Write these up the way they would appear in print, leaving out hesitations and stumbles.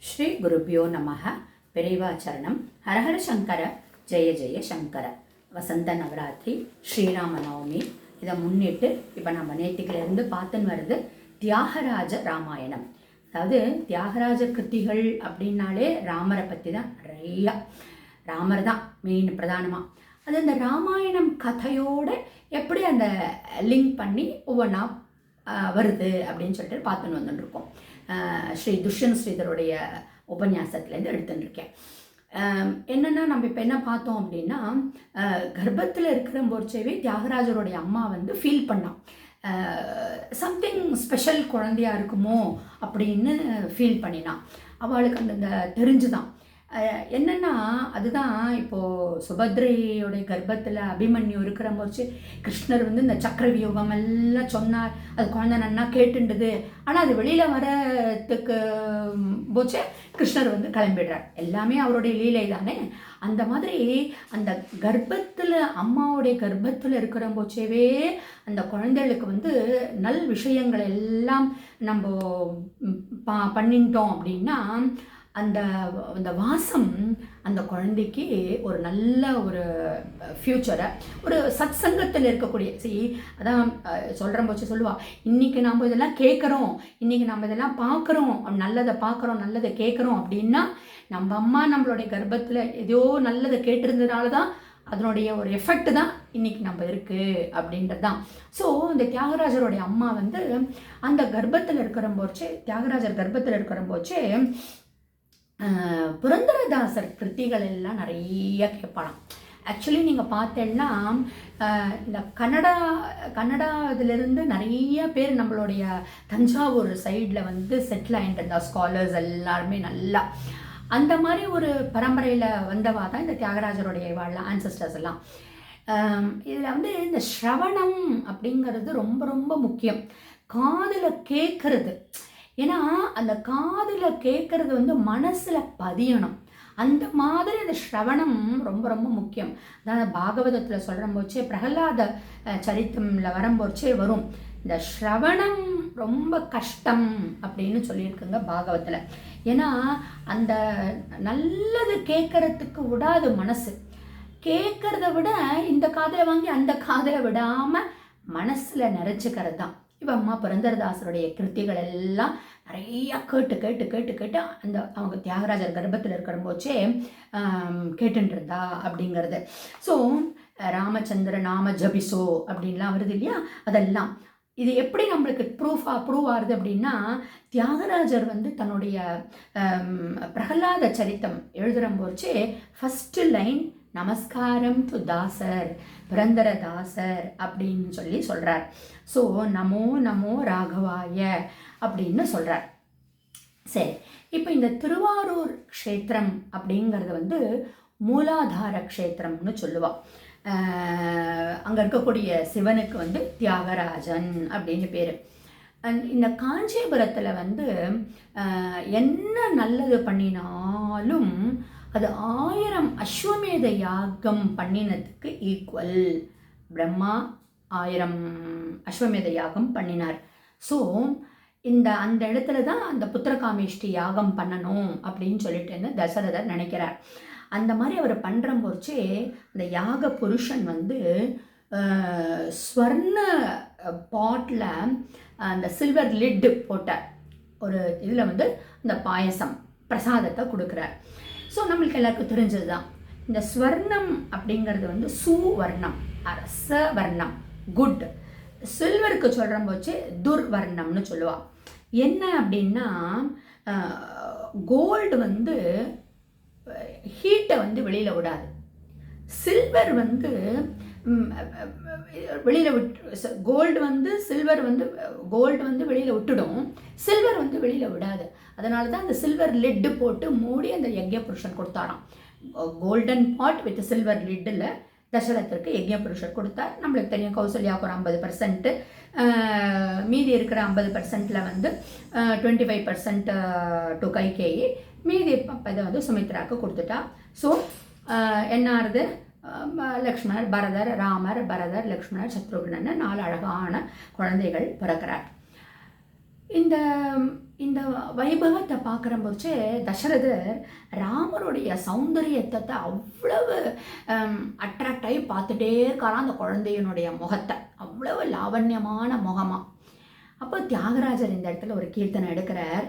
ஸ்ரீ குருபியோ நமக. பெரியவாச்சரணம். ஹரஹர சங்கர, ஜெய ஜெய சங்கர. வசந்த நவராத்திரி, ஸ்ரீராம நவமி, இதை முன்னிட்டு இப்போ நம்ம நேற்றுக்கிலேருந்து பார்த்துன்னு வருது தியாகராஜ ராமாயணம். அதாவது தியாகராஜ கிருத்திகள் அப்படின்னாலே ராமரை பற்றி தான் நிறையா. ராமர் தான் மெயின் பிரதானமாக. அது அந்த ராமாயணம் கதையோடு எப்படி அந்த லிங்க் பண்ணி ஒவ்வொன்றா வருது அப்படின்னு சொல்லிட்டு பார்த்துன்னு வந்துட்டுருக்கோம். ஸ்ரீ துஷ்யந்த் ஸ்ரீதருடைய உபன்யாசத்துலேருந்து எடுத்துட்டுருக்கேன். என்னென்னா நம்ம இப்போ என்ன பார்த்தோம் அப்படின்னா, கர்ப்பத்தில் இருக்கிற போர்ச்சவே தியாகராஜருடைய அம்மா வந்து ஃபீல் பண்ணான், சம்திங் ஸ்பெஷல் குழந்தையா இருக்குமோ அப்படின்னு ஃபீல் பண்ணினான். அவளுக்கு அந்த தெரிஞ்சுதான். என்னென்னா அதுதான் இப்போது சுபத்ரையோடைய கர்ப்பத்தில் அபிமன்யு இருக்கிற போச்சு கிருஷ்ணர் வந்து இந்த சக்கரவியூகம் எல்லாம் சொன்னார். அது குழந்தை நன்னா கேட்டுண்டுது. ஆனால் அது வெளியில் வரத்துக்கு போச்சு கிருஷ்ணர் வந்து கிளம்பிடுறார். எல்லாமே அவருடைய லீலை தானே. அந்த மாதிரி அந்த கர்ப்பத்தில் அம்மாவுடைய கர்ப்பத்தில் இருக்கிற போச்சேவே அந்த குழந்தைகளுக்கு வந்து நல் விஷயங்கள் எல்லாம் நம்ம பண்ணிட்டோம் அப்படின்னா அந்த அந்த வாசம் அந்த குழந்தைக்கு ஒரு நல்ல ஒரு ஃப்யூச்சரை, ஒரு சத் சங்கத்தில் இருக்கக்கூடிய அதான் சொல்கிற போச்சு சொல்லுவாள், இன்றைக்கி நம்ம இதெல்லாம் கேட்குறோம், இன்றைக்கி நம்ம இதெல்லாம் பார்க்குறோம், நல்லதை பார்க்குறோம், நல்லதை கேட்குறோம் அப்படின்னா நம்ம அம்மா நம்மளுடைய கர்ப்பத்தில் ஏதோ நல்லதை கேட்டிருந்ததுனால தான் அதனுடைய ஒரு எஃபெக்ட் தான் இன்றைக்கி நம்ம இருக்குது அப்படின்றது தான். ஸோ இந்த தியாகராஜருடைய அம்மா வந்து அந்த கர்ப்பத்தில் இருக்கிற போச்சே, தியாகராஜர் கர்ப்பத்தில் இருக்கிற போச்சே புரந்தரதாசர் கிருத்திகள் எல்லாம் நிறைய கேட்பாளாம். ஆக்சுவலி நீங்கள் பார்த்தேன்னா இந்த கன்னடா இதிலிருந்து நிறைய பேர் நம்மளுடைய தஞ்சாவூர் சைடில் வந்து செட்டில் ஆகிட்டு இருந்தா ஸ்காலர்ஸ் எல்லாருமே நல்லா. அந்த மாதிரி ஒரு பரம்பரையில் வந்தவா தான் இந்த தியாகராஜருடைய வாழலாம் ஆன்சஸ்டர்ஸ் எல்லாம். இதில் வந்து இந்த ஸ்ரவணம் அப்படிங்கிறது ரொம்ப ரொம்ப முக்கியம். காதில் கேட்கறது, ஏன்னா அந்த காதில் கேட்குறது வந்து மனசில் பதியணும். அந்த மாதிரி அந்த ஸ்ரவணம் ரொம்ப ரொம்ப முக்கியம். அதாவது பாகவதத்தில் சொல்கிற போச்சே, பிரகலாத சரித்திரமில் வரும்போச்சே வரும், இந்த ஸ்ரவணம் ரொம்ப கஷ்டம் அப்படின்னு சொல்லியிருக்குங்க பாகவத்தில். ஏன்னா அந்த நல்லது கேட்கறதுக்கு விடாது மனசு. கேட்கறத விட இந்த காதில் வாங்கி அந்த காதில் விடாமல் மனசில் நிறைச்சிக்கிறது தான். இப்போ அம்மா புரந்தரதாசருடைய கிருத்திகள் எல்லாம் நிறையா கேட்டு கேட்டு கேட்டு கேட்டு அந்த அவங்க தியாகராஜர் கர்ப்பத்தில் இருக்கிற போச்சே கேட்டுருந்தா அப்படிங்கிறது. ஸோ ராமச்சந்திர நாம ஜபிசோ அப்படின்லாம் வருது இல்லையா, அதெல்லாம் இது எப்படி நம்மளுக்கு ப்ரூவ் ஆகுது அப்படின்னா, தியாகராஜர் வந்து தன்னுடைய பிரகலாத சரித்தம் எழுதுகிற போச்சே ஃபஸ்ட்டு லைன் நமஸ்காரம் டு தாசர், புரந்தரதாசர் அப்படின்னு சொல்லி சொல்கிறார். ஸோ நமோ நமோ ராகவாய அப்படின்னு சொல்கிறார். சரி, இப்போ இந்த திருவாரூர் க்ஷேத்திரம் அப்படிங்கிறது வந்து மூலாதார க்ஷேத்திரம்னு சொல்லுவாள். அங்கே இருக்கக்கூடிய சிவனுக்கு வந்து தியாகராஜன் அப்படின்னு பேர். இந்த காஞ்சிபுரத்தில் வந்து என்ன நல்லது பண்ணினாலும் அது 1000 அஸ்வமேத யாகம் பண்ணினதுக்கு ஈக்குவல். பிரம்மா 1000 அஸ்வமேத யாகம் பண்ணினார். ஸோ அந்த இடத்துல தான் அந்த புத்திரகாமேஷ்டி யாகம் பண்ணணும் அப்படின்னு சொல்லிட்டு தசரதர் நினைக்கிறார். அந்த மாதிரி அவர் பண்ணுற போச்சே அந்த யாக புருஷன் வந்து ஸ்வர்ண பாட்டில் அந்த சில்வர் லிட்டு போட்ட ஒரு இதில் வந்து இந்த பாயசம் பிரசாதத்தை கொடுக்குறார். ஸோ நம்மளுக்கு எல்லாருக்கும் தெரிஞ்சது தான், இந்த ஸ்வர்ணம் அப்படிங்கிறது வந்து சுவர்ணம், அரச வர்ணம், குட். சில்வருக்கு சொல்கிற போச்சு துர்வர்ணம்னு சொல்லுவாள். என்ன அப்படின்னா கோல்டு வந்து ஹீட்டை வந்து வெளியில் விடாது, சில்வர் வந்து வெளியில் கோல்டு வந்து கோல்டு வந்து வெளியில் விட்டுடும், சில்வர் வந்து வெளியில் விடாது. அதனால தான் அந்த சில்வர் லிட்டு போட்டு மூடி அந்த யக்ஞ புருஷன் கொடுத்தாராம். Golden pot with silver lid தசரத்திற்கு யக்ஞ புருஷர் கொடுத்தார். நம்மளுக்கு தெரியும் கௌசல்யாவுக்கு ஒரு 50%, மீதி இருக்கிற 50%ல் வந்து 25% டு கைகேயி, மீதி இதை வந்து சுமித்ராவுக்கு கொடுத்துட்டா. ஸோ என்ன ஆறுது, லக்ஷ்மணர் பரதர், ராமர் பரதர் லக்ஷ்மணர் சத்ருக்னன்னு 4 அழகான குழந்தைகள் பிறக்கிறார். இந்த இந்த வைபவத்தை பார்க்குற போச்சு தசரதர் ராமருடைய சௌந்தரியத்தை அவ்வளவு அட்ராக்ட் ஆகி பார்த்துட்டே இருக்காராம் அந்த குழந்தையினுடைய முகத்தை, அவ்வளவு லாவண்யமான முகமாக. அப்போ தியாகராஜர் இந்த இடத்துல ஒரு கீர்த்தனை எடுக்கிறார்.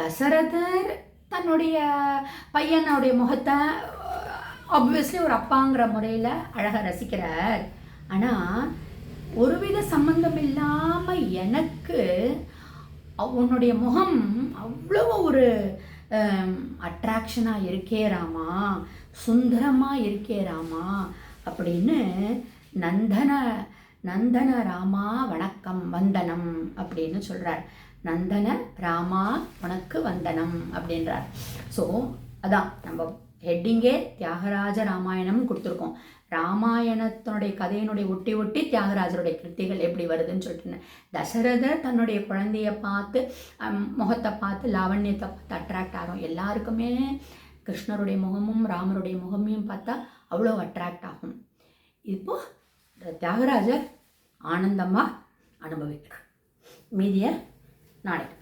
தசரதர் தன்னுடைய பையனுடைய முகத்தை ஆப்வியஸ்லி ஒரு அப்பாங்கிற முறையில் அழகாக ரசிக்கிறார். ஆனால் ஒருவித சம்பந்தம் இல்லாமல் எனக்கு உன்னுடைய முகம் அவ்வளோ ஒரு அட்ராக்ஷனாக இருக்கே ராமா, சுந்தரமாக இருக்கே ராமா அப்படின்னு நந்தன ராமா வணக்கம் வந்தனம் அப்படின்னு சொல்கிறார். நந்தன ராமா உனக்கு வந்தனம் அப்படின்றார். ஸோ அதான் நம்ம ஹெட்டிங்கே தியாகராஜ ராமாயணம் கொடுத்துருக்கோம். ராமாயணத்தினுடைய கதையினுடைய ஒட்டி தியாகராஜருடைய கிருத்திகள் எப்படி வருதுன்னு சொல்லிட்டு, தசரதர் தன்னுடைய குழந்தைய பார்த்து முகத்தை பார்த்து லாவண்யத்தை பார்த்து அட்ராக்ட் ஆகும். எல்லாருக்குமே கிருஷ்ணருடைய முகமும் ராமருடைய முகமையும் பார்த்தா அவ்வளோ அட்ராக்ட் ஆகும். இப்போது தியாகராஜர் ஆனந்தமாக அனுபவிக்கிறார். மீதியை நாளைக்கு